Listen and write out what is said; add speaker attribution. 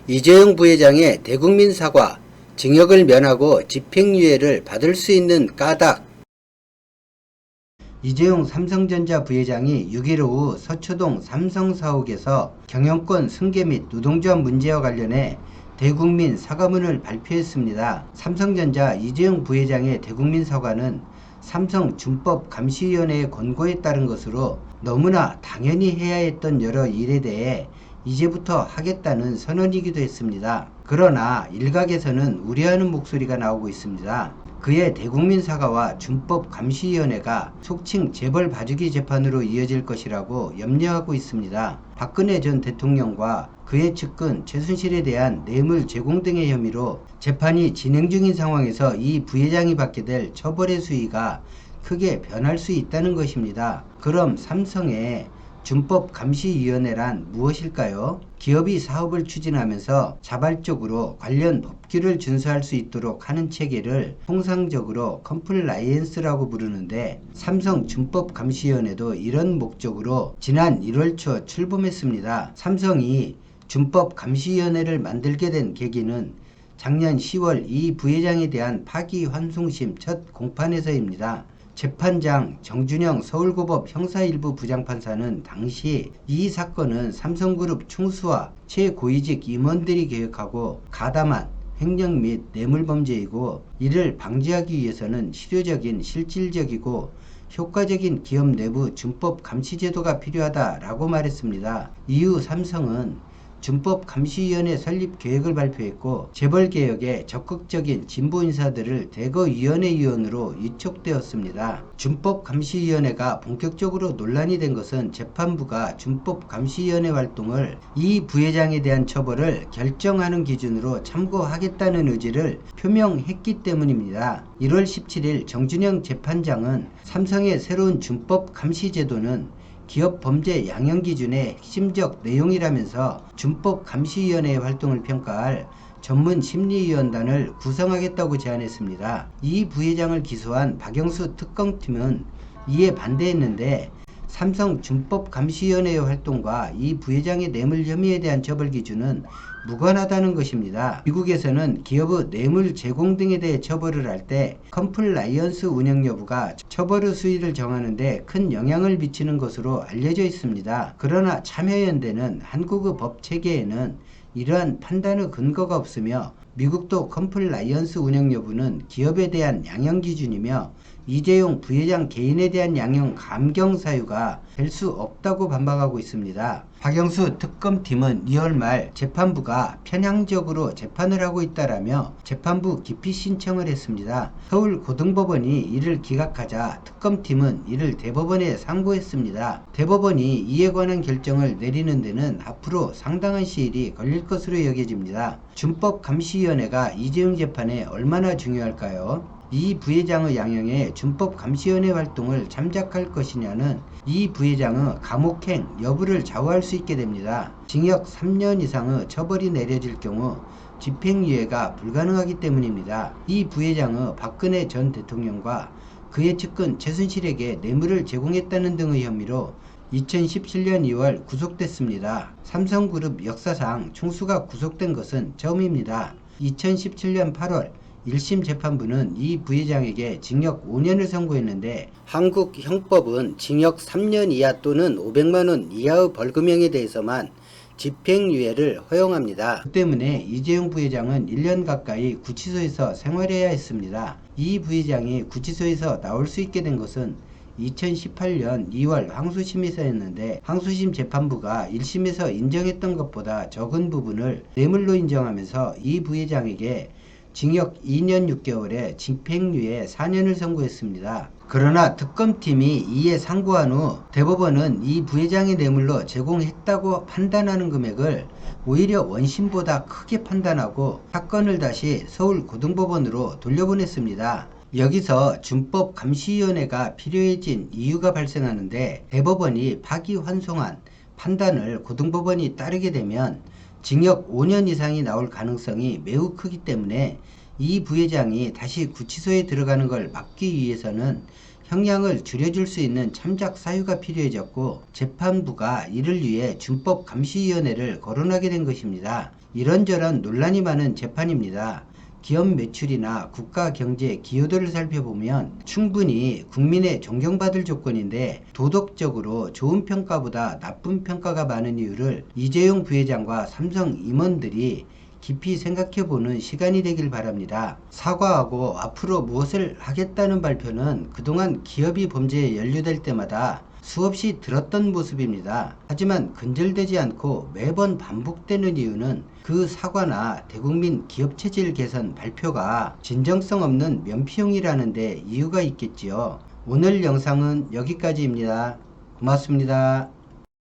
Speaker 1: 이재용 부회장의 대국민 사과, 징역을 면하고 집행유예를 받을 수 있는 까닭. 이재용 삼성전자 부회장이 6일 오후 서초동 삼성사옥에서 경영권 승계 및 노동조합 문제와 관련해 대국민 사과문을 발표했습니다. 삼성전자 이재용 부회장의 대국민 사과는 삼성준법감시위원회의 권고에 따른 것으로 너무나 당연히 해야 했던 여러 일에 대해 이제부터 하겠다는 선언이기도 했습니다. 그러나 일각에서는 우려하는 목소리가 나오고 있습니다. 그의 대국민 사과와 준법감시위원회가 속칭 재벌 봐주기 재판으로 이어질 것이라고 염려하고 있습니다. 박근혜 전 대통령과 그의 측근 최순실에 대한 뇌물 제공 등의 혐의로 재판이 진행 중인 상황에서 이 부회장이 받게 될 처벌의 수위가 크게 변할 수 있다는 것입니다. 그럼 삼성의 준법감시위원회란 무엇일까요? 기업이 사업을 추진하면서 자발적으로 관련 법규를 준수할 수 있도록 하는 체계를 통상적으로 컴플라이언스라고 부르는데, 삼성 준법감시위원회도 이런 목적으로 지난 1월 초 출범했습니다. 삼성이 준법감시위원회를 만들게 된 계기는 작년 10월 이 부회장에 대한 파기환송심 첫 공판에서입니다. 재판장 정준영 서울고법 형사일부 부장판사는 당시 이 사건은 삼성그룹 총수와 최고위직 임원들이 계획하고 가담한 횡령 및 뇌물범죄이고, 이를 방지하기 위해서는 실효적인 실질적이고 효과적인 기업 내부 준법 감시 제도가 필요하다라고 말했습니다. 이후 삼성은 준법감시위원회 설립 계획을 발표했고, 재벌개혁에 적극적인 진보 인사들을 대거위원회 위원으로 위촉되었습니다. 준법감시위원회가 본격적으로 논란이 된 것은 재판부가 준법감시위원회 활동을 이 부회장에 대한 처벌을 결정하는 기준으로 참고하겠다는 의지를 표명했기 때문입니다. 1월 17일 정준영 재판장은 삼성의 새로운 준법감시제도는 기업 범죄 양형 기준의 핵심적 내용이라면서 준법감시위원회의 활동을 평가할 전문 심리위원단을 구성하겠다고 제안했습니다. 이 부회장을 기소한 박영수 특검팀은 이에 반대했는데, 삼성 준법감시위원회의 활동과 이 부회장의 뇌물 혐의에 대한 처벌 기준은 무관하다는 것입니다. 미국에서는 기업의 뇌물 제공 등에 대해 처벌을 할 때 컴플라이언스 운영 여부가 처벌의 수위를 정하는 데 큰 영향을 미치는 것으로 알려져 있습니다. 그러나 참여연대는 한국의 법 체계에는 이러한 판단의 근거가 없으며, 미국도 컴플라이언스 운영 여부는 기업에 대한 양형 기준이며 이재용 부회장 개인에 대한 양형 감경 사유가 될 수 없다고 반박하고 있습니다. 박영수 특검팀은 2월 말 재판부가 편향적으로 재판을 하고 있다라며 재판부 기피 신청을 했습니다. 서울고등법원이 이를 기각하자 특검팀은 이를 대법원에 상고했습니다. 대법원이 이에 관한 결정을 내리는 데는 앞으로 상당한 시일이 걸릴 것으로 여겨집니다. 준법감시위원회가 이재용 재판에 얼마나 중요할까요? 이 부회장의 양형에 준법감시위원회 활동을 참작할 것이냐는 이 부회장의 감옥행 여부를 좌우할 수 있게 됩니다. 징역 3년 이상의 처벌이 내려질 경우 집행유예가 불가능하기 때문입니다. 이 부회장의 박근혜 전 대통령과 그의 측근 최순실에게 뇌물을 제공했다는 등의 혐의로 2017년 2월 구속됐습니다. 삼성그룹 역사상 총수가 구속된 것은 처음입니다. 2017년 8월 1심 재판부는 이 부회장에게 징역 5년을 선고했는데, 한국 형법은 징역 3년 이하 또는 500만 원 이하의 벌금형에 대해서만 집행유예를 허용합니다. 그 때문에 이재용 부회장은 1년 가까이 구치소에서 생활해야 했습니다. 이 부회장이 구치소에서 나올 수 있게 된 것은 2018년 2월 항소심에서였는데, 항소심 재판부가 1심에서 인정했던 것보다 적은 부분을 뇌물로 인정하면서 이 부회장에게 징역 2년 6개월에 집행유예 4년을 선고했습니다. 그러나 특검팀이 이에 상고한 후 대법원은 이 부회장의 뇌물로 제공했다고 판단하는 금액을 오히려 원심보다 크게 판단하고 사건을 다시 서울고등법원으로 돌려보냈습니다. 여기서 준법감시위원회가 필요해진 이유가 발생하는데, 대법원이 파기환송한 판단을 고등법원이 따르게 되면 징역 5년 이상이 나올 가능성이 매우 크기 때문에 이 부회장이 다시 구치소에 들어가는 걸 막기 위해서는 형량을 줄여줄 수 있는 참작 사유가 필요해졌고, 재판부가 이를 위해 준법감시위원회를 거론하게 된 것입니다. 이런저런 논란이 많은 재판입니다. 기업 매출이나 국가 경제 기여도를 살펴보면 충분히 국민의 존경받을 조건인데 도덕적으로 좋은 평가보다 나쁜 평가가 많은 이유를 이재용 부회장과 삼성 임원들이 깊이 생각해보는 시간이 되길 바랍니다. 사과하고 앞으로 무엇을 하겠다는 발표는 그동안 기업이 범죄에 연루될 때마다 수없이 들었던 모습입니다. 하지만 근절되지 않고 매번 반복되는 이유는 그 사과나 대국민 기업체질 개선 발표가 진정성 없는 면피용이라는 데 이유가 있겠지요. 오늘 영상은 여기까지입니다. 고맙습니다.